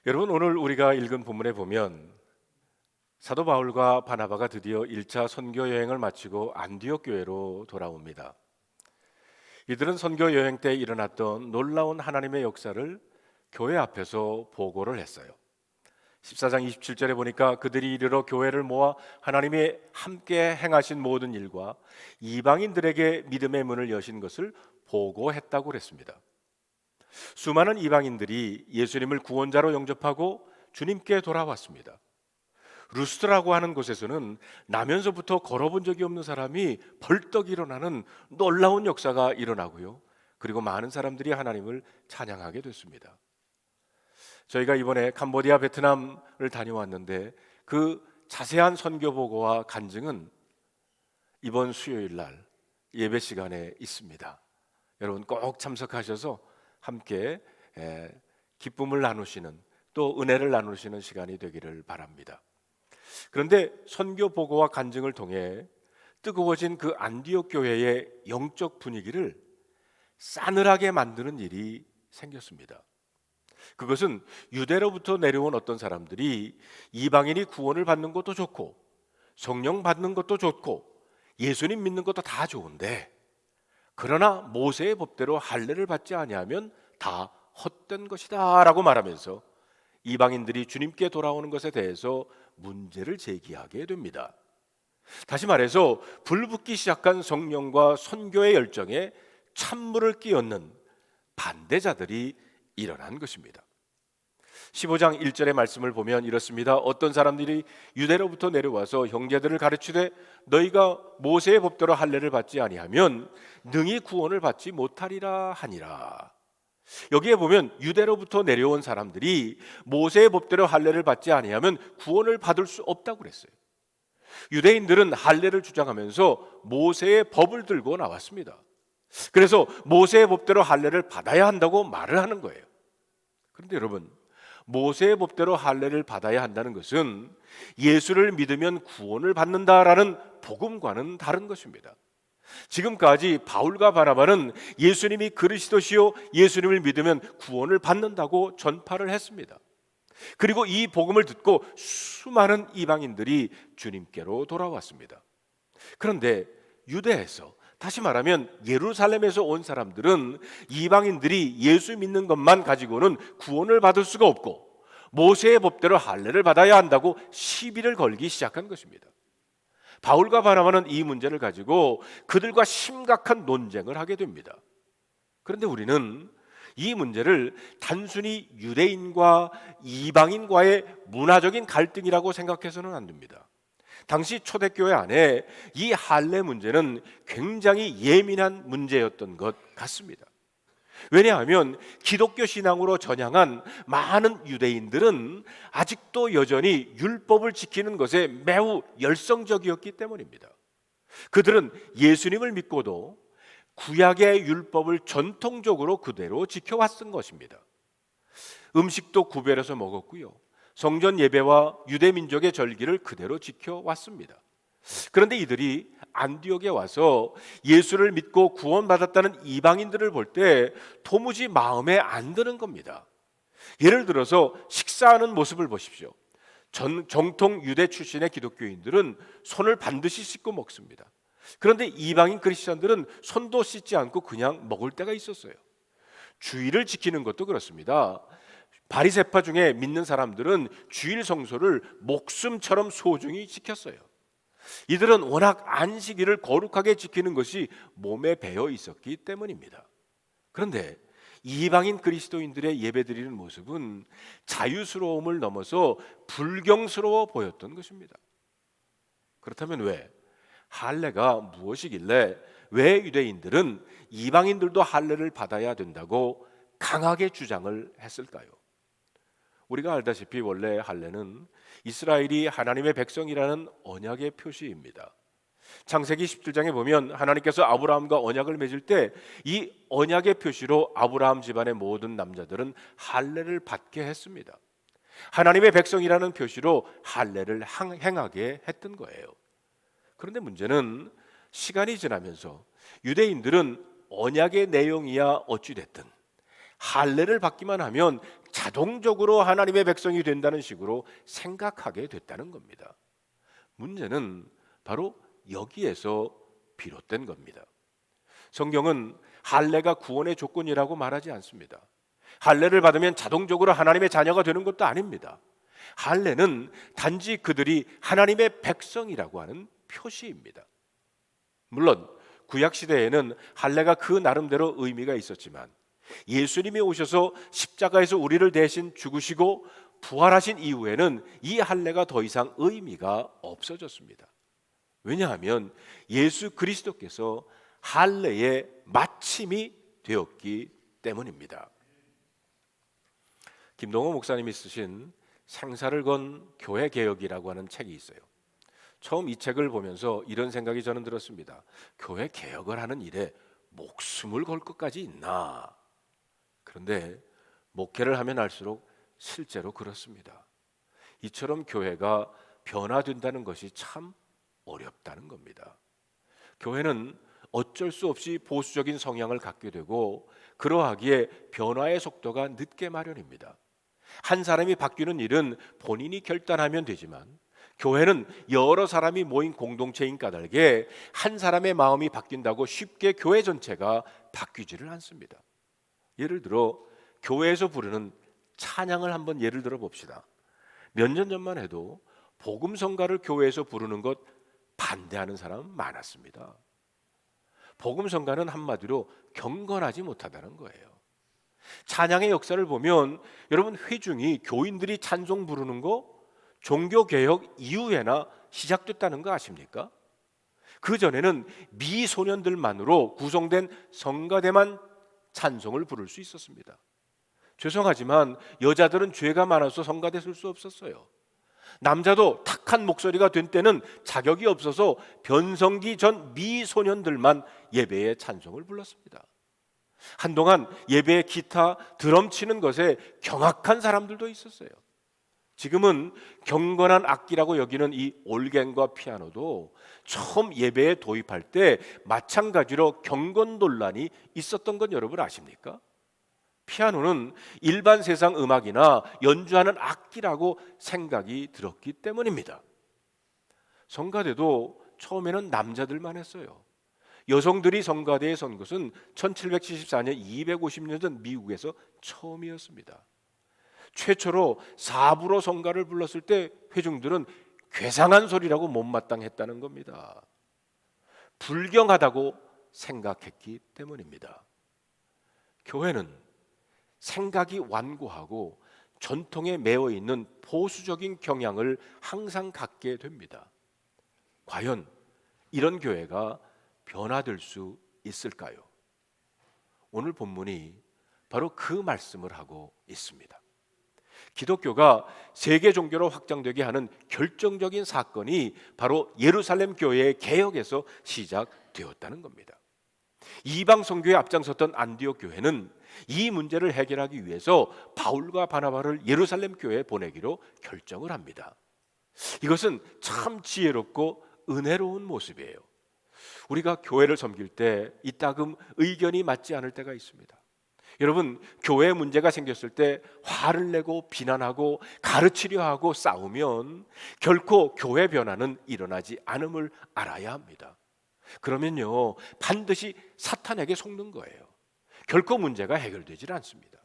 여러분, 오늘 우리가 읽은 본문에 보면 사도 바울과 바나바가 드디어 1차 선교 여행을 마치고 안디옥 교회로 돌아옵니다. 이들은 선교 여행 때 일어났던 놀라운 하나님의 역사를 교회 앞에서 보고를 했어요. 14장 27절에 보니까 그들이 이르러 교회를 모아 하나님이 함께 행하신 모든 일과 이방인들에게 믿음의 문을 여신 것을 보고했다고 그랬습니다. 수많은 이방인들이 예수님을 구원자로 영접하고 주님께 돌아왔습니다. 루스드라고 하는 곳에서는 나면서부터 걸어본 적이 없는 사람이 벌떡 일어나는 놀라운 역사가 일어나고요. 그리고 많은 사람들이 하나님을 찬양하게 됐습니다. 저희가 이번에 캄보디아, 베트남을 다녀왔는데 그 자세한 선교 보고와 간증은 이번 수요일 날 예배 시간에 있습니다. 여러분 꼭 참석하셔서 함께 기쁨을 나누시는, 또 은혜를 나누시는 시간이 되기를 바랍니다. 그런데 선교 보고와 간증을 통해 뜨거워진 그 안디옥 교회의 영적 분위기를 싸늘하게 만드는 일이 생겼습니다. 그것은 유대로부터 내려온 어떤 사람들이 이방인이 구원을 받는 것도 좋고 성령 받는 것도 좋고 예수님 믿는 것도 다 좋은데, 그러나 모세의 법대로 할례를 받지 아니하면 다 헛된 것이다 라고 말하면서 이방인들이 주님께 돌아오는 것에 대해서 문제를 제기하게 됩니다. 다시 말해서 불붙기 시작한 성령과 선교의 열정에 찬물을 끼얹는 반대자들이 일어난 것입니다. 15장 1절의 말씀을 보면 이렇습니다. 어떤 사람들이 유대로부터 내려와서 형제들을 가르치되 너희가 모세의 법대로 할례를 받지 아니하면 능히 구원을 받지 못하리라 하니라. 여기에 보면 유대로부터 내려온 사람들이 모세의 법대로 할례를 받지 아니하면 구원을 받을 수 없다고 그랬어요. 유대인들은 할례를 주장하면서 모세의 법을 들고 나왔습니다. 그래서 모세의 법대로 할례를 받아야 한다고 말을 하는 거예요. 그런데 여러분, 모세의 법대로 할례를 받아야 한다는 것은 예수를 믿으면 구원을 받는다라는 복음과는 다른 것입니다. 지금까지 바울과 바나바는 예수님이 그리스도시요 예수님을 믿으면 구원을 받는다고 전파를 했습니다. 그리고 이 복음을 듣고 수많은 이방인들이 주님께로 돌아왔습니다. 그런데 유대에서, 다시 말하면 예루살렘에서 온 사람들은 이방인들이 예수 믿는 것만 가지고는 구원을 받을 수가 없고 모세의 법대로 할례를 받아야 한다고 시비를 걸기 시작한 것입니다. 바울과 바나바는 이 문제를 가지고 그들과 심각한 논쟁을 하게 됩니다. 그런데 우리는 이 문제를 단순히 유대인과 이방인과의 문화적인 갈등이라고 생각해서는 안 됩니다. 당시 초대교회 안에 이 할례 문제는 굉장히 예민한 문제였던 것 같습니다. 왜냐하면 기독교 신앙으로 전향한 많은 유대인들은 아직도 여전히 율법을 지키는 것에 매우 열성적이었기 때문입니다. 그들은 예수님을 믿고도 구약의 율법을 전통적으로 그대로 지켜왔던 것입니다. 음식도 구별해서 먹었고요, 성전 예배와 유대 민족의 절기를 그대로 지켜왔습니다. 그런데 이들이 안디옥에 와서 예수를 믿고 구원받았다는 이방인들을 볼 때 도무지 마음에 안 드는 겁니다. 예를 들어서 식사하는 모습을 보십시오. 정통 유대 출신의 기독교인들은 손을 반드시 씻고 먹습니다. 그런데 이방인 크리스천들은 손도 씻지 않고 그냥 먹을 때가 있었어요. 주일을 지키는 것도 그렇습니다. 바리새파 중에 믿는 사람들은 주일 성소를 목숨처럼 소중히 지켰어요. 이들은 워낙 안식일을 거룩하게 지키는 것이 몸에 배어 있었기 때문입니다. 그런데 이방인 그리스도인들의 예배드리는 모습은 자유스러움을 넘어서 불경스러워 보였던 것입니다. 그렇다면 왜? 할례가 무엇이길래 왜 유대인들은 이방인들도 할례를 받아야 된다고 강하게 주장을 했을까요? 우리가 알다시피 원래 할례는 이스라엘이 하나님의 백성이라는 언약의 표시입니다. 창세기 17장에 보면 하나님께서 아브라함과 언약을 맺을 때 이 언약의 표시로 아브라함 집안의 모든 남자들은 할례를 받게 했습니다. 하나님의 백성이라는 표시로 할례를 행하게 했던 거예요. 그런데 문제는 시간이 지나면서 유대인들은 언약의 내용이야 어찌됐든 할례를 받기만 하면 자동적으로 하나님의 백성이 된다는 식으로 생각하게 됐다는 겁니다. 문제는 바로 여기에서 비롯된 겁니다. 성경은 할례가 구원의 조건이라고 말하지 않습니다. 할례를 받으면 자동적으로 하나님의 자녀가 되는 것도 아닙니다. 할례는 단지 그들이 하나님의 백성이라고 하는 표시입니다. 물론 구약 시대에는 할례가 그 나름대로 의미가 있었지만 예수님이 오셔서 십자가에서 우리를 대신 죽으시고 부활하신 이후에는 이 할례가 더 이상 의미가 없어졌습니다. 왜냐하면 예수 그리스도께서 할례의 마침이 되었기 때문입니다. 김동호 목사님이 쓰신 생사를 건 교회 개혁이라고 하는 책이 있어요. 처음 이 책을 보면서 이런 생각이 저는 들었습니다. 교회 개혁을 하는 일에 목숨을 걸 것까지 있나? 그런데 목회를 하면 할수록 실제로 그렇습니다. 이처럼 교회가 변화된다는 것이 참 어렵다는 겁니다. 교회는 어쩔 수 없이 보수적인 성향을 갖게 되고 그러하기에 변화의 속도가 늦게 마련입니다. 한 사람이 바뀌는 일은 본인이 결단하면 되지만 교회는 여러 사람이 모인 공동체인 까닭에 한 사람의 마음이 바뀐다고 쉽게 교회 전체가 바뀌지를 않습니다. 예를 들어 교회에서 부르는 찬양을 한번 예를 들어 봅시다. 몇 년 전만 해도 복음성가를 교회에서 부르는 것 반대하는 사람 많았습니다. 복음성가는 한마디로 경건하지 못하다는 거예요. 찬양의 역사를 보면 여러분 회중이 교인들이 찬송 부르는 거 종교개혁 이후에나 시작됐다는 거 아십니까? 그전에는 미소년들만으로 구성된 성가대만 찬송을 부를 수 있었습니다. 죄송하지만 여자들은 죄가 많아서 성가대 쓸 수 없었어요. 남자도 탁한 목소리가 된 때는 자격이 없어서 변성기 전 미소년들만 예배에 찬송을 불렀습니다. 한동안 예배에 기타, 드럼 치는 것에 경악한 사람들도 있었어요. 지금은 경건한 악기라고 여기는 이 올갱과 피아노도 처음 예배에 도입할 때 마찬가지로 경건 논란이 있었던 건 여러분 아십니까? 피아노는 일반 세상 음악이나 연주하는 악기라고 생각이 들었기 때문입니다. 성가대도 처음에는 남자들만 했어요. 여성들이 성가대에 선 것은 1774년 250년 전 미국에서 처음이었습니다. 최초로 사부로 성가를 불렀을 때 회중들은 괴상한 소리라고 못마땅했다는 겁니다. 불경하다고 생각했기 때문입니다. 교회는 생각이 완고하고 전통에 매여 있는 보수적인 경향을 항상 갖게 됩니다. 과연 이런 교회가 변화될 수 있을까요? 오늘 본문이 바로 그 말씀을 하고 있습니다. 기독교가 세계 종교로 확장되게 하는 결정적인 사건이 바로 예루살렘 교회의 개혁에서 시작되었다는 겁니다. 이방 선교에 앞장섰던 안디옥 교회는 이 문제를 해결하기 위해서 바울과 바나바를 예루살렘 교회에 보내기로 결정을 합니다. 이것은 참 지혜롭고 은혜로운 모습이에요. 우리가 교회를 섬길 때 이따금 의견이 맞지 않을 때가 있습니다. 여러분, 교회에 문제가 생겼을 때 화를 내고 비난하고 가르치려 하고 싸우면 결코 교회 변화는 일어나지 않음을 알아야 합니다. 그러면요, 반드시 사탄에게 속는 거예요. 결코 문제가 해결되질 않습니다.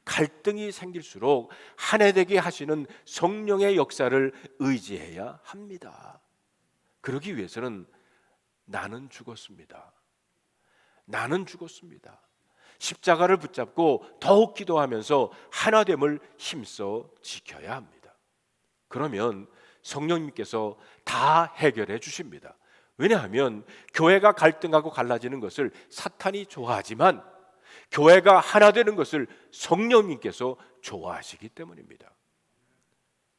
갈등이 생길수록 한해되게 하시는 성령의 역사를 의지해야 합니다. 그러기 위해서는 나는 죽었습니다. 나는 죽었습니다. 십자가를 붙잡고 더욱 기도하면서 하나됨을 힘써 지켜야 합니다. 그러면 성령님께서 다 해결해 주십니다. 왜냐하면 교회가 갈등하고 갈라지는 것을 사탄이 좋아하지만 교회가 하나 되는 것을 성령님께서 좋아하시기 때문입니다.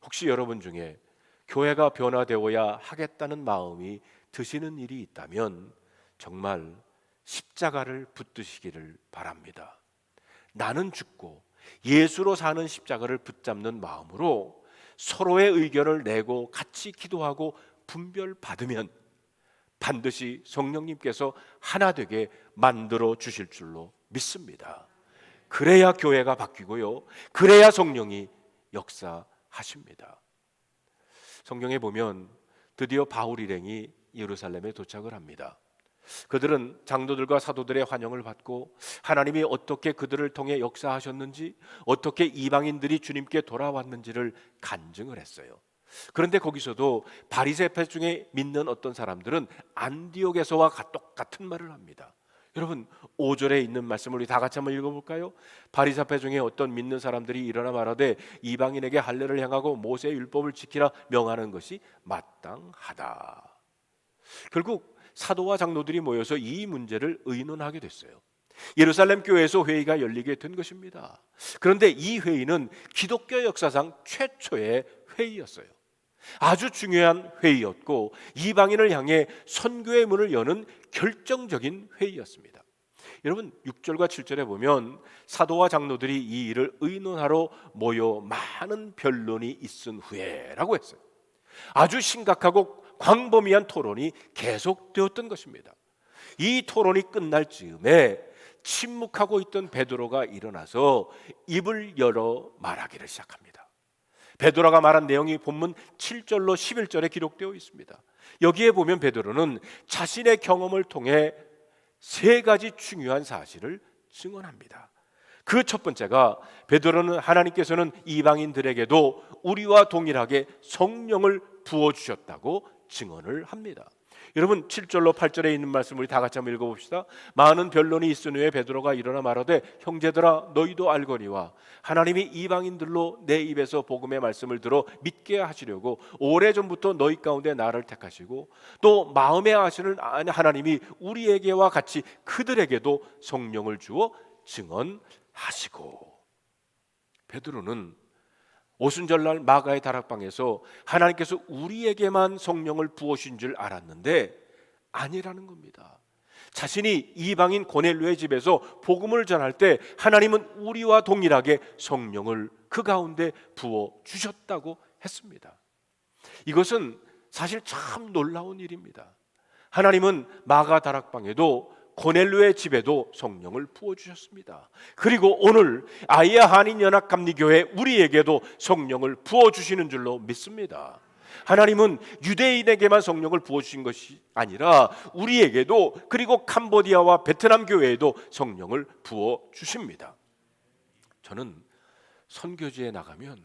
혹시 여러분 중에 교회가 변화되어야 하겠다는 마음이 드시는 일이 있다면 정말 십자가를 붙드시기를 바랍니다. 나는 죽고 예수로 사는 십자가를 붙잡는 마음으로 서로의 의견을 내고 같이 기도하고 분별받으면 반드시 성령님께서 하나 되게 만들어 주실 줄로 믿습니다. 그래야 교회가 바뀌고요, 그래야 성령이 역사하십니다. 성경에 보면 드디어 바울 일행이 예루살렘에 도착을 합니다. 그들은 장로들과 사도들의 환영을 받고 하나님이 어떻게 그들을 통해 역사하셨는지, 어떻게 이방인들이 주님께 돌아왔는지를 간증을 했어요. 그런데 거기서도 바리새파 중에 믿는 어떤 사람들은 안디옥에서와 똑같은 말을 합니다. 여러분, 5절에 있는 말씀을 우리 다 같이 한번 읽어볼까요? 바리새파 중에 어떤 믿는 사람들이 일어나 말하되 이방인에게 할례를 행하고 모세의 율법을 지키라 명하는 것이 마땅하다. 결국 사도와 장로들이 모여서 이 문제를 의논하게 됐어요. 예루살렘 교회에서 회의가 열리게 된 것입니다. 그런데 이 회의는 기독교 역사상 최초의 회의였어요. 아주 중요한 회의였고 이방인을 향해 선교의 문을 여는 결정적인 회의였습니다. 여러분, 6절과 7절에 보면 사도와 장로들이 이 일을 의논하러 모여 많은 변론이 있은 후에라고 했어요. 아주 심각하고 광범위한 토론이 계속되었던 것입니다. 이 토론이 끝날 즈음에 침묵하고 있던 베드로가 일어나서 입을 열어 말하기를 시작합니다. 베드로가 말한 내용이 본문 7절로 11절에 기록되어 있습니다. 여기에 보면 베드로는 자신의 경험을 통해 세 가지 중요한 사실을 증언합니다. 그 첫 번째가 베드로는 하나님께서는 이방인들에게도 우리와 동일하게 성령을 부어주셨다고 증언을 합니다. 여러분, 7절로 8절에 있는 말씀 우리 다 같이 한번 읽어봅시다. 많은 변론이 있은 후에 베드로가 일어나 말하되 형제들아 너희도 알거니와 하나님이 이방인들로 내 입에서 복음의 말씀을 들어 믿게 하시려고 오래전부터 너희 가운데 나를 택하시고 또 마음에 아시는 하나님이 우리에게와 같이 그들에게도 성령을 주어 증언하시고. 베드로는 오순절날 마가의 다락방에서 하나님께서 우리에게만 성령을 부어주신 줄 알았는데 아니라는 겁니다. 자신이 이방인 고넬료의 집에서 복음을 전할 때 하나님은 우리와 동일하게 성령을 그 가운데 부어주셨다고 했습니다. 이것은 사실 참 놀라운 일입니다. 하나님은 마가 다락방에도 고넬료의 집에도 성령을 부어주셨습니다. 그리고 오늘 아이야 한인연합감리교회 우리에게도 성령을 부어주시는 줄로 믿습니다. 하나님은 유대인에게만 성령을 부어주신 것이 아니라 우리에게도, 그리고 캄보디아와 베트남 교회에도 성령을 부어주십니다. 저는 선교지에 나가면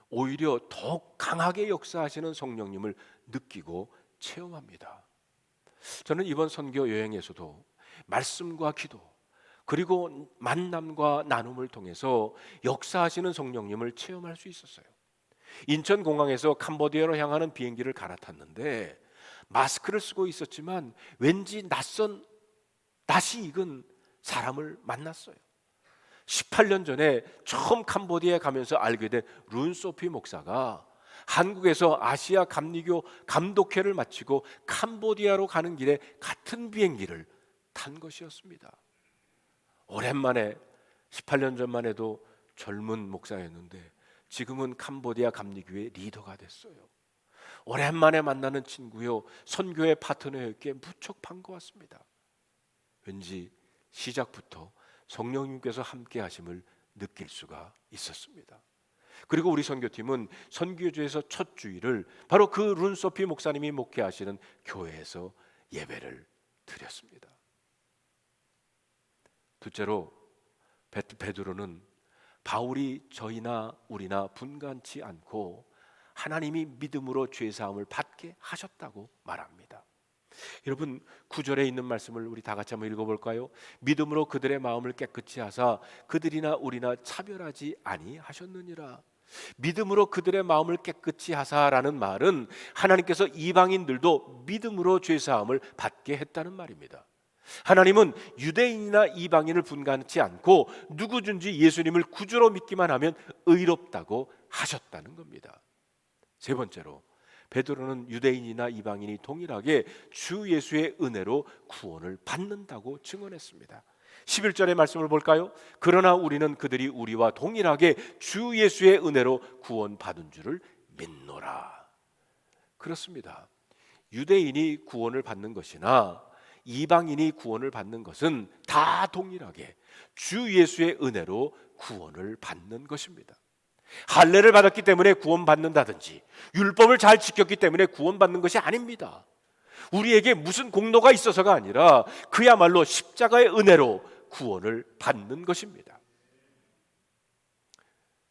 오히려 더욱 강하게 역사하시는 성령님을 느끼고 체험합니다. 저는 이번 선교 여행에서도 말씀과 기도 그리고 만남과 나눔을 통해서 역사하시는 성령님을 체험할 수 있었어요. 인천공항에서 캄보디아로 향하는 비행기를 갈아탔는데 마스크를 쓰고 있었지만 왠지 낯선 낯이 익은 사람을 만났어요. 18년 전에 처음 캄보디아에 가면서 알게 된 룬소피 목사가 한국에서 아시아 감리교 감독회를 마치고 캄보디아로 가는 길에 같은 비행기를 탄 것이었습니다. 오랜만에 18년 전만 해도 젊은 목사였는데 지금은 캄보디아 감리교회 리더가 됐어요. 오랜만에 만나는 친구요, 선교의 파트너였기에 무척 반가웠습니다. 왠지 시작부터 성령님께서 함께 하심을 느낄 수가 있었습니다. 그리고 우리 선교팀은 선교주에서 첫 주일을 바로 그 룬소피 목사님이 목회하시는 교회에서 예배를 드렸습니다. 둘째로 베드로는 바울이 저희나 우리나 분간치 않고 하나님이 믿음으로 죄사함을 받게 하셨다고 말합니다. 여러분, 9절에 있는 말씀을 우리 다 같이 한번 읽어볼까요? 믿음으로 그들의 마음을 깨끗이 하사 그들이나 우리나 차별하지 아니하셨느니라. 믿음으로 그들의 마음을 깨끗이 하사라는 말은 하나님께서 이방인들도 믿음으로 죄사함을 받게 했다는 말입니다. 하나님은 유대인이나 이방인을 분간치 않고 누구든지 예수님을 구주로 믿기만 하면 의롭다고 하셨다는 겁니다. 세 번째로 베드로는 유대인이나 이방인이 동일하게 주 예수의 은혜로 구원을 받는다고 증언했습니다. 11절의 말씀을 볼까요? 그러나 우리는 그들이 우리와 동일하게 주 예수의 은혜로 구원받은 줄을 믿노라. 그렇습니다. 유대인이 구원을 받는 것이나 이방인이 구원을 받는 것은 다 동일하게 주 예수의 은혜로 구원을 받는 것입니다. 할례를 받았기 때문에 구원받는다든지 율법을 잘 지켰기 때문에 구원받는 것이 아닙니다. 우리에게 무슨 공로가 있어서가 아니라 그야말로 십자가의 은혜로 구원을 받는 것입니다.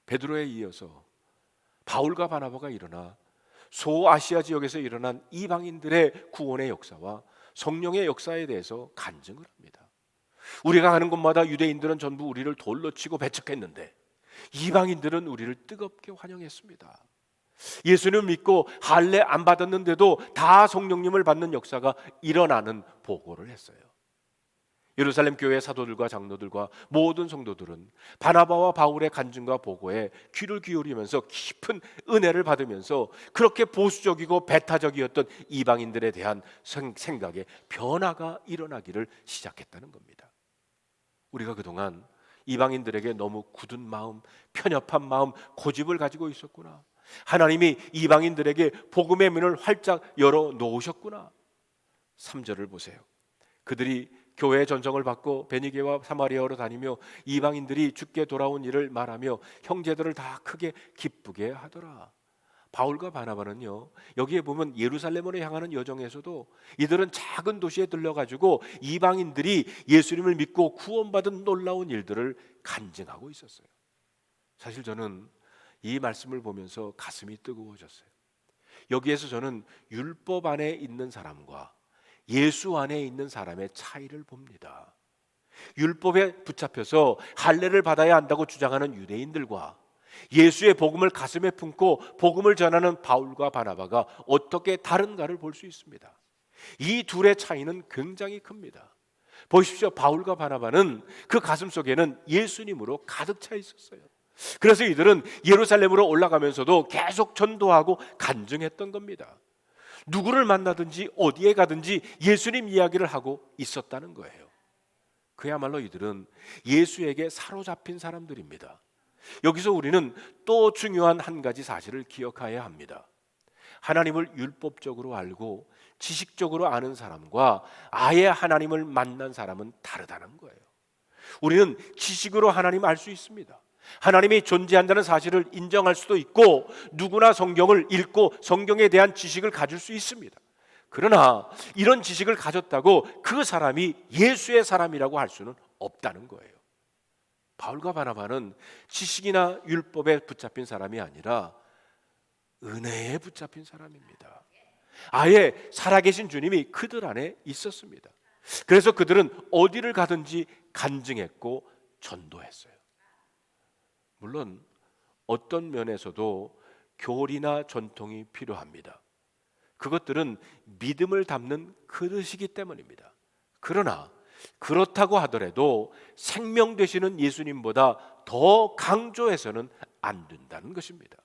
베드로에 이어서 바울과 바나바가 일어나 소아시아 지역에서 일어난 이방인들의 구원의 역사와 성령의 역사에 대해서 간증을 합니다. 우리가 가는 곳마다 유대인들은 전부 우리를 돌로 치고 배척했는데 이방인들은 우리를 뜨겁게 환영했습니다. 예수님을 믿고 할례 안 받았는데도 다 성령님을 받는 역사가 일어나는 보고를 했어요. 예루살렘 교회 사도들과 장로들과 모든 성도들은 바나바와 바울의 간증과 보고에 귀를 기울이면서 깊은 은혜를 받으면서 그렇게 보수적이고 배타적이었던 이방인들에 대한 생각에 변화가 일어나기를 시작했다는 겁니다. 우리가 그동안 이방인들에게 너무 굳은 마음, 편협한 마음, 고집을 가지고 있었구나. 하나님이 이방인들에게 복음의 문을 활짝 열어 놓으셨구나. 3절을 보세요. 그들이 교회의 전성을 받고 베니게와 사마리아로 다니며 이방인들이 주께 돌아온 일을 말하며 형제들을 다 크게 기쁘게 하더라. 바울과 바나바는요, 여기에 보면 예루살렘으로 향하는 여정에서도 이들은 작은 도시에 들러가지고 이방인들이 예수님을 믿고 구원받은 놀라운 일들을 간증하고 있었어요. 사실 저는 이 말씀을 보면서 가슴이 뜨거워졌어요. 여기에서 저는 율법 안에 있는 사람과 예수 안에 있는 사람의 차이를 봅니다. 율법에 붙잡혀서 할례를 받아야 한다고 주장하는 유대인들과 예수의 복음을 가슴에 품고 복음을 전하는 바울과 바나바가 어떻게 다른가를 볼 수 있습니다. 이 둘의 차이는 굉장히 큽니다. 보십시오. 바울과 바나바는 그 가슴 속에는 예수님으로 가득 차 있었어요. 그래서 이들은 예루살렘으로 올라가면서도 계속 전도하고 간증했던 겁니다. 누구를 만나든지 어디에 가든지 예수님 이야기를 하고 있었다는 거예요. 그야말로 이들은 예수에게 사로잡힌 사람들입니다. 여기서 우리는 또 중요한 한 가지 사실을 기억해야 합니다. 하나님을 율법적으로 알고 지식적으로 아는 사람과 아예 하나님을 만난 사람은 다르다는 거예요. 우리는 지식으로 하나님 알 수 있습니다. 하나님이 존재한다는 사실을 인정할 수도 있고 누구나 성경을 읽고 성경에 대한 지식을 가질 수 있습니다. 그러나 이런 지식을 가졌다고 그 사람이 예수의 사람이라고 할 수는 없다는 거예요. 바울과 바나바는 지식이나 율법에 붙잡힌 사람이 아니라 은혜에 붙잡힌 사람입니다. 아예 살아계신 주님이 그들 안에 있었습니다. 그래서 그들은 어디를 가든지 간증했고 전도했어요. 물론 어떤 면에서도 교리나 전통이 필요합니다. 그것들은 믿음을 담는 그릇이기 때문입니다. 그러나 그렇다고 하더라도 생명 되시는 예수님보다 더 강조해서는 안 된다는 것입니다.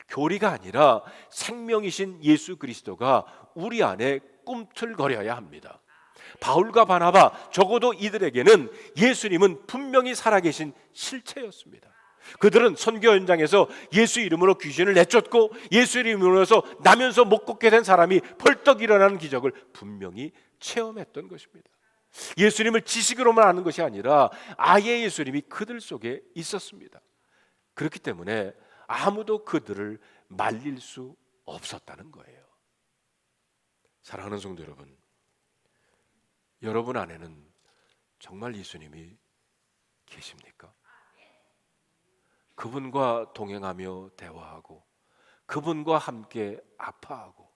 교리가 아니라 생명이신 예수 그리스도가 우리 안에 꿈틀거려야 합니다. 바울과 바나바, 적어도 이들에게는 예수님은 분명히 살아계신 실체였습니다. 그들은 선교 현장에서 예수 이름으로 귀신을 내쫓고 예수 이름으로서 나면서 못 걷게 된 사람이 벌떡 일어나는 기적을 분명히 체험했던 것입니다. 예수님을 지식으로만 아는 것이 아니라 아예 예수님이 그들 속에 있었습니다. 그렇기 때문에 아무도 그들을 말릴 수 없었다는 거예요. 사랑하는 성도 여러분, 여러분 안에는 정말 예수님이 계십니까? 그분과 동행하며 대화하고 그분과 함께 아파하고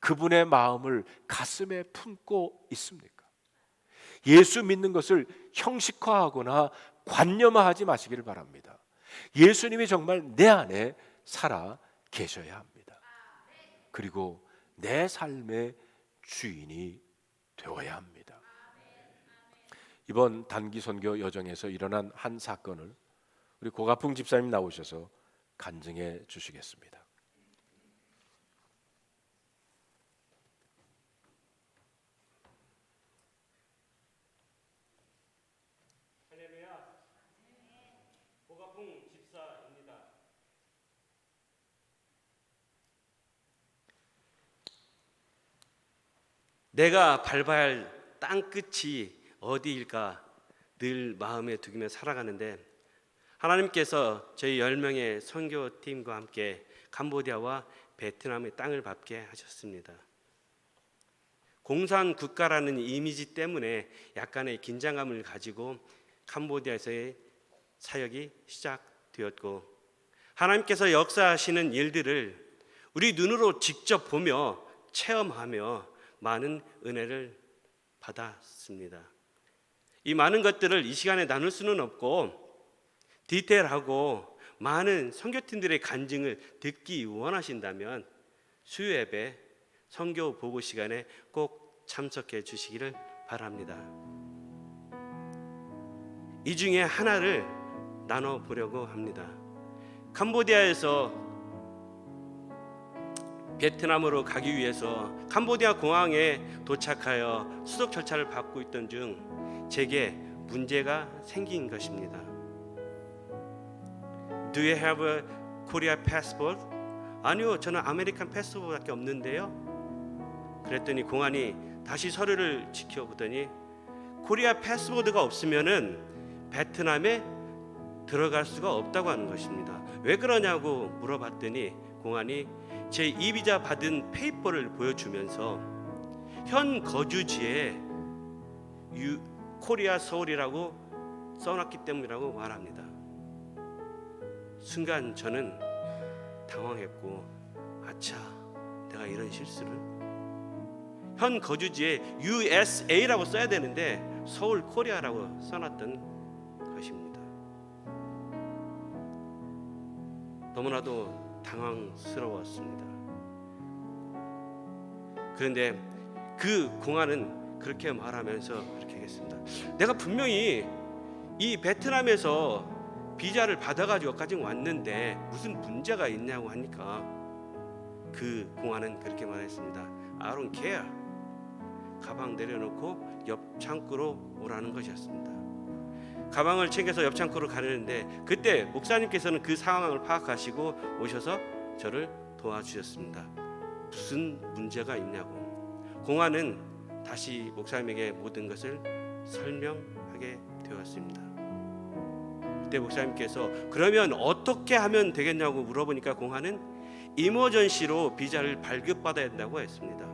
그분의 마음을 가슴에 품고 있습니까? 예수 믿는 것을 형식화하거나 관념화하지 마시기를 바랍니다. 예수님이 정말 내 안에 살아 계셔야 합니다. 그리고 내 삶의 주인이 되어야 합니다. 이번 단기 선교 여정에서 일어난 한 사건을 우리 고가풍 집사님 나오셔서 간증해 주시겠습니다. 할렐루야. 고가풍 집사입니다. 내가 밟아야 할 땅끝이 어디일까 늘 마음에 두기며 살아가는데, 하나님께서 저희 10명의 선교팀과 함께 캄보디아와 베트남의 땅을 밟게 하셨습니다. 공산 국가라는 이미지 때문에 약간의 긴장감을 가지고 캄보디아에서의 사역이 시작되었고, 하나님께서 역사하시는 일들을 우리 눈으로 직접 보며 체험하며 많은 은혜를 받았습니다. 이 많은 것들을 이 시간에 나눌 수는 없고, 디테일하고 많은 선교팀들의 간증을 듣기 원하신다면 수요 예배 선교 보고 시간에 꼭 참석해 주시기를 바랍니다. 이 중에 하나를 나눠 보려고 합니다. 캄보디아에서 베트남으로 가기 위해서 캄보디아 공항에 도착하여 수속 절차를 받고 있던 중 제게 문제가 생긴 것입니다. Do you have a Korea passport? 아니요, 저는 아메리칸 패스포트밖에 없는데요. 그랬더니 공안이 다시 서류를 지켜보더니 코리아 패스포트가 없으면은 베트남에 들어갈 수가 없다고 하는 것입니다. 왜 그러냐고 물어봤더니 공안이 제 이비자 받은 페이퍼를 보여주면서 현 거주지에 코리아 서울이라고 써놨기 때문이라고 말합니다. 순간 저는 당황했고, 아차, 내가 이런 실수를, 현 거주지에 USA라고 써야 되는데 서울 코리아라고 써놨던 것입니다. 너무나도 당황스러웠습니다. 그런데 그 공안은 그렇게 말하면서 그렇게 했습니다. 내가 분명히 이 베트남에서 비자를 받아가지고 여기까지 왔는데 무슨 문제가 있냐고 하니까 그 공안은 그렇게 말했습니다. I don't care. 가방 내려놓고 옆 창구로 오라는 것이었습니다. 가방을 챙겨서 옆 창구로 가려는데 그때 목사님께서는 그 상황을 파악하시고 오셔서 저를 도와주셨습니다. 무슨 문제가 있냐고. 공안은 다시 목사님에게 모든 것을 설명하게 되었습니다. 그때 목사님께서 그러면 어떻게 하면 되겠냐고 물어보니까 공안은 이머전시로 비자를 발급받아야 된다고 했습니다.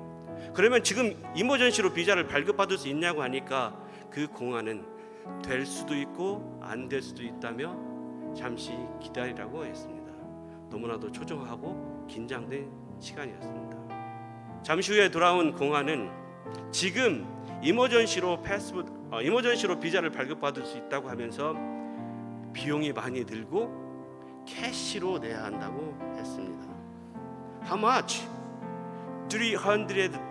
그러면 지금 이머전시로 비자를 발급받을 수 있냐고 하니까 그 공안은 될 수도 있고 안 될 수도 있다며 잠시 기다리라고 했습니다. 너무나도 초조하고 긴장된 시간이었습니다. 잠시 후에 돌아온 공안은 지금 이머전시로 비자를 발급받을 수 있다고 하면서 비용이 많이 들고 캐시로 내야 한다고 했습니다. How much? $300,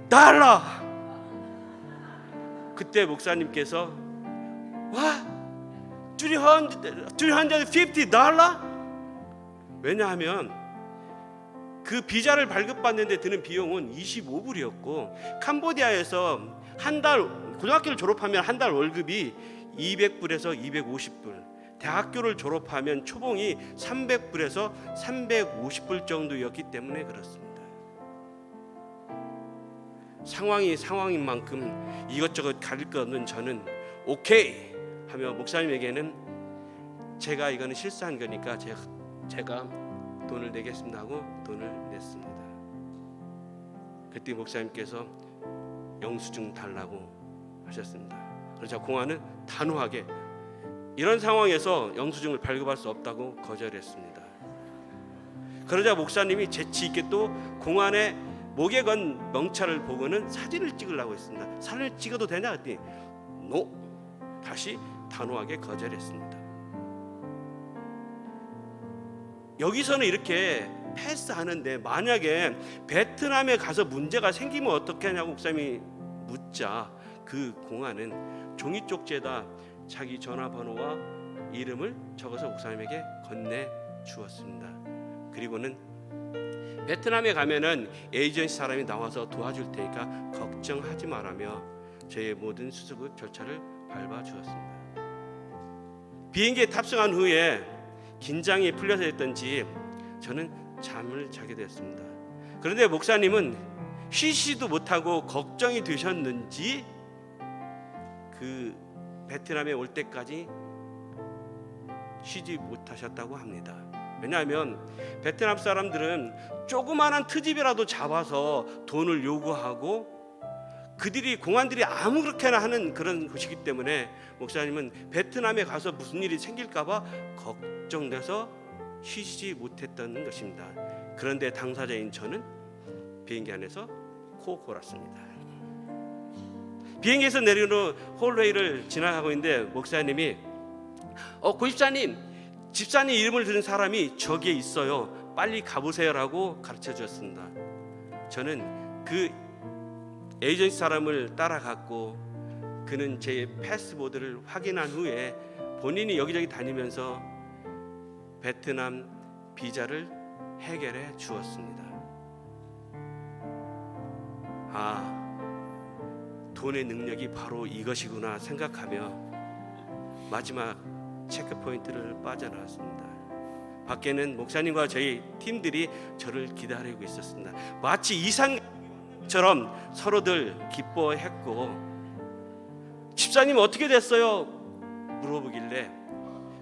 $50. 그때 목사님께서 와, $350? 왜냐하면 그 비자를 발급받는데 드는 비용은 25불이었고 캄보디아에서 한 달 고등학교를 졸업하면 한 달 월급이 200불에서 250불, 대학교를 졸업하면 초봉이 300불에서 350불 정도였기 때문에 그렇습니다. 상황이 상황인 만큼 이것저것 가릴 것 없는 저는 오케이 하며 목사님에게는 제가 이거는 실수한 거니까 제가 돈을 내겠습니다 하고 돈을 냈습니다. 그때 목사님께서 영수증 달라고 하셨습니다. 그래서 공안은 단호하게 이런 상황에서 영수증을 발급할 수 없다고 거절했습니다. 그러자 목사님이 재치 있게 또 공안의 목에 건 명찰을 보고는 사진을 찍으려고 했습니다. 사진을 찍어도 되냐 했더니 노, 다시 단호하게 거절했습니다. 여기서는 이렇게 패스하는데 만약에 베트남에 가서 문제가 생기면 어떻게 하냐고 목사님이 묻자 그 공안은 종이 쪽지에다 자기 전화번호와 이름을 적어서 목사님에게 건네 주었습니다. 그리고는 베트남에 가면은 에이전시 사람이 나와서 도와줄 테니까 걱정하지 말라며 저의 모든 수습 절차를 밟아 주었습니다. 비행기에 탑승한 후에 긴장이 풀려서 했던지 저는 잠을 자게 됐습니다. 그런데 목사님은 쉬지도 못하고 걱정이 되셨는지 그 베트남에 올 때까지 쉬지 못하셨다고 합니다. 왜냐하면 베트남 사람들은 조그마한 트집이라도 잡아서 돈을 요구하고 그들이 공안들이 아무렇게나 하는 그런 곳이기 때문에 목사님은 베트남에 가서 무슨 일이 생길까 봐 걱정돼서 쉬지 못했던 것입니다. 그런데 당사자인 저는 비행기 안에서 코 골았습니다. 비행기에서 내리는 후 홀웨이를 지나가고 있는데 목사님이 고집사님, 집사님 이름을 들은 사람이 저기에 있어요. 빨리 가보세요라고 가르쳐 주었습니다. 저는 그 에이전시 사람을 따라갔고 그는 제 패스보드를 확인한 후에 본인이 여기저기 다니면서 베트남 비자를 해결해 주었습니다. 돈의 능력이 바로 이것이구나 생각하며 마지막 체크포인트를 빠져나왔습니다. 밖에는 목사님과 저희 팀들이 저를 기다리고 있었습니다. 마치 이상처럼 서로들 기뻐했고, 집사님 어떻게 됐어요? 물어보길래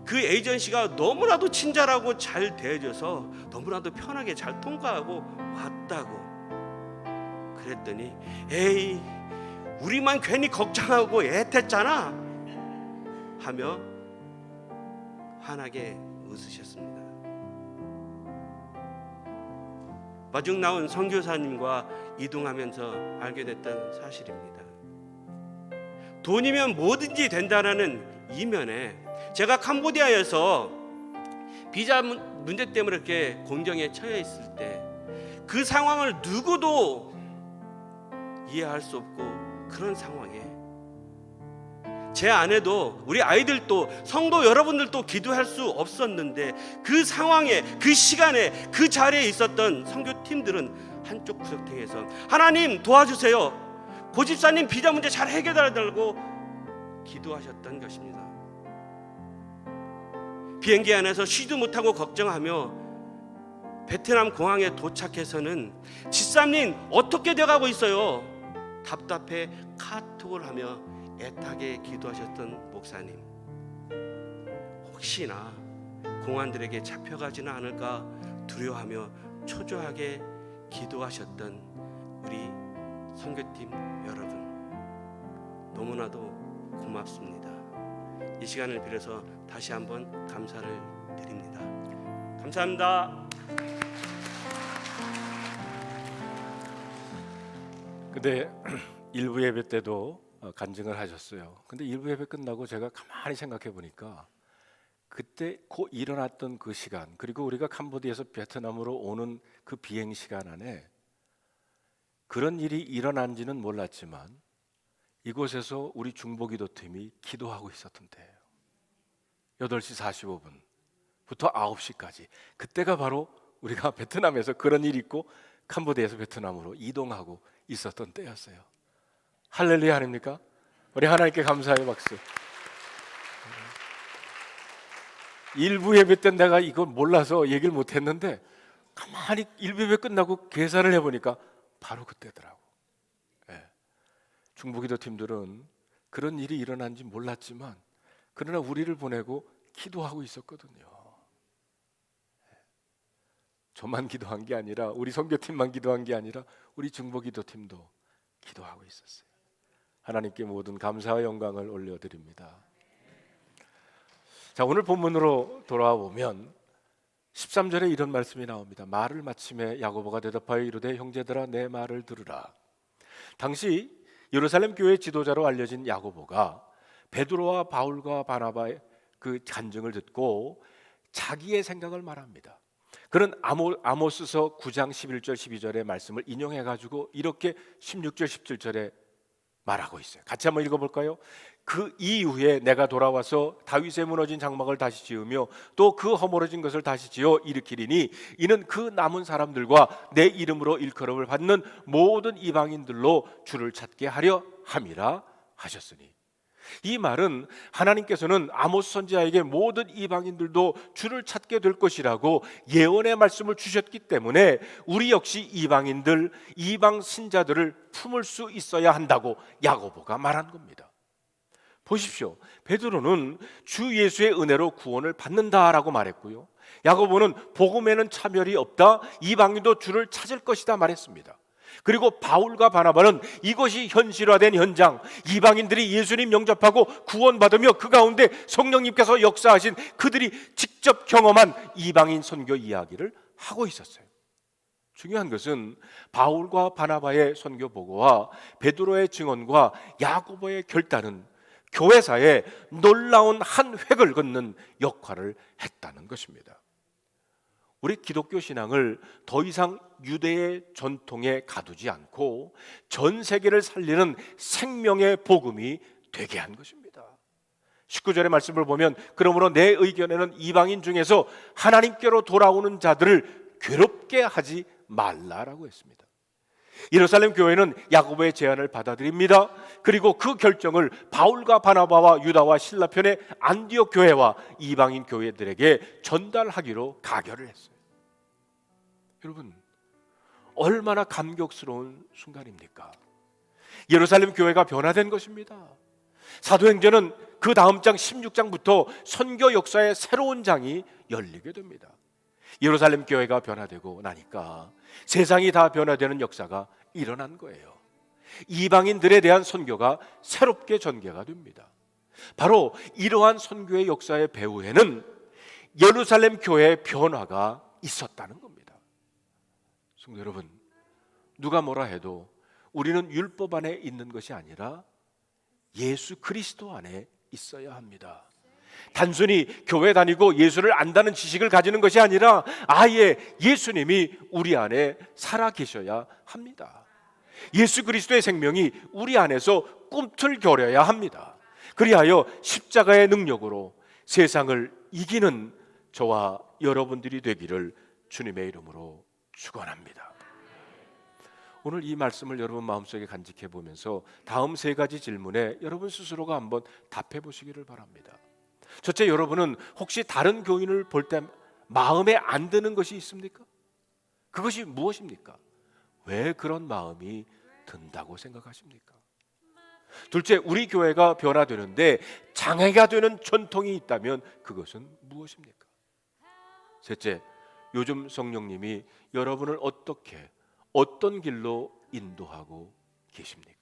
그 에이전시가 너무나도 친절하고 잘 대해줘서 너무나도 편하게 잘 통과하고 왔다고. 그랬더니 에이, 우리만 괜히 걱정하고 애텄잖아 하며 환하게 웃으셨습니다. 마중 나온 선교사님과 이동하면서 알게 됐던 사실입니다. 돈이면 뭐든지 된다라는 이면에 제가 캄보디아에서 비자 문제 때문에 이렇게 곤경에 처해 있을 때 그 상황을 누구도 이해할 수 없고, 그런 상황에 제 아내도 우리 아이들도 성도 여러분들도 기도할 수 없었는데, 그 상황에 그 시간에 그 자리에 있었던 선교팀들은 한쪽 구석탱이에서 하나님 도와주세요, 고집사님 비자 문제 잘 해결해달라고 기도하셨던 것입니다. 비행기 안에서 쉬도 못하고 걱정하며 베트남 공항에 도착해서는 집사님 어떻게 돼가고 있어요? 답답해 카톡을 하며 애타게 기도하셨던 목사님, 혹시나 공안들에게 잡혀가지는 않을까 두려워하며 초조하게 기도하셨던 우리 선교팀 여러분, 너무나도 고맙습니다. 이 시간을 빌어서 다시 한번 감사를 드립니다. 감사합니다. 근데 일부 예배 때도 간증을 하셨어요. 근데 일부 예배 끝나고 제가 가만히 생각해 보니까 그때 곧 일어났던 그 시간, 그리고 우리가 캄보디아에서 베트남으로 오는 그 비행 시간 안에 그런 일이 일어난지는 몰랐지만 이곳에서 우리 중보기도팀이 기도하고 있었던 때예요. 8시 45분부터 9시까지. 그때가 바로 우리가 베트남에서 그런 일이 있고 캄보디아에서 베트남으로 이동하고 있었던 때였어요. 할렐루야 아닙니까? 우리 하나님께 감사의 박수. 일부 예배 때 내가 이걸 몰라서 얘기를 못했는데 가만히 일부 예배 끝나고 계산을 해보니까 바로 그때더라고. 중보기도 팀들은 그런 일이 일어난지 몰랐지만 그러나 우리를 보내고 기도하고 있었거든요. 저만 기도한 게 아니라, 우리 선교팀만 기도한 게 아니라 우리 중보기도 팀도 기도하고 있었어요. 하나님께 모든 감사와 영광을 올려드립니다. 자, 오늘 본문으로 돌아와 보면 13절에 이런 말씀이 나옵니다. 말을 마침에 야고보가 대답하여 이르되 형제들아 내 말을 들으라. 당시 예루살렘 교회 지도자로 알려진 야고보가 베드로와 바울과 바나바의 그 간증을 듣고 자기의 생각을 말합니다. 그는 아모스서 9장 11절 12절의 말씀을 인용해 가지고 이렇게 16절 17절에 말하고 있어요. 같이 한번 읽어볼까요? 그 이후에 내가 돌아와서 다윗의 무너진 장막을 다시 지으며 또 그 허물어진 것을 다시 지어 일으키리니 이는 그 남은 사람들과 내 이름으로 일컬음을 받는 모든 이방인들로 주를 찾게 하려 함이라 하셨으니. 이 말은 하나님께서는 아모스 선지자에게 모든 이방인들도 주를 찾게 될 것이라고 예언의 말씀을 주셨기 때문에 우리 역시 이방인들, 이방 신자들을 품을 수 있어야 한다고 야고보가 말한 겁니다. 보십시오. 베드로는 주 예수의 은혜로 구원을 받는다라고 말했고요. 야고보는 복음에는 차별이 없다, 이방인도 주를 찾을 것이다 말했습니다. 그리고 바울과 바나바는 이것이 현실화된 현장, 이방인들이 예수님 영접하고 구원받으며 그 가운데 성령님께서 역사하신 그들이 직접 경험한 이방인 선교 이야기를 하고 있었어요. 중요한 것은 바울과 바나바의 선교 보고와 베드로의 증언과 야고보의 결단은 교회사에 놀라운 한 획을 긋는 역할을 했다는 것입니다. 우리 기독교 신앙을 더 이상 유대의 전통에 가두지 않고 전 세계를 살리는 생명의 복음이 되게 한 것입니다. 19절의 말씀을 보면 그러므로 내 의견에는 이방인 중에서 하나님께로 돌아오는 자들을 괴롭게 하지 말라라고 했습니다. 예루살렘 교회는 야고보의 제안을 받아들입니다. 그리고 그 결정을 바울과 바나바와 유다와 실라 편의 안디옥 교회와 이방인 교회들에게 전달하기로 가결을 했어요. 여러분, 얼마나 감격스러운 순간입니까? 예루살렘 교회가 변화된 것입니다. 사도행전은 그 다음 장 16장부터 선교 역사의 새로운 장이 열리게 됩니다. 예루살렘 교회가 변화되고 나니까 세상이 다 변화되는 역사가 일어난 거예요. 이방인들에 대한 선교가 새롭게 전개가 됩니다. 바로 이러한 선교의 역사의 배후에는 예루살렘 교회의 변화가 있었다는 겁니다. 성도 여러분, 누가 뭐라 해도 우리는 율법 안에 있는 것이 아니라 예수 그리스도 안에 있어야 합니다. 단순히 교회 다니고 예수를 안다는 지식을 가지는 것이 아니라 아예 예수님이 우리 안에 살아 계셔야 합니다. 예수 그리스도의 생명이 우리 안에서 꿈틀거려야 합니다. 그리하여 십자가의 능력으로 세상을 이기는 저와 여러분들이 되기를 주님의 이름으로 축원합니다. 오늘 이 말씀을 여러분 마음속에 간직해 보면서 다음 세 가지 질문에 여러분 스스로가 한번 답해 보시기를 바랍니다. 첫째, 여러분은 혹시 다른 교인을 볼 때 마음에 안 드는 것이 있습니까? 그것이 무엇입니까? 왜 그런 마음이 든다고 생각하십니까? 둘째, 우리 교회가 변화되는데 장애가 되는 전통이 있다면 그것은 무엇입니까? 셋째, 요즘 성령님이 여러분을 어떻게, 어떤 길로 인도하고 계십니까?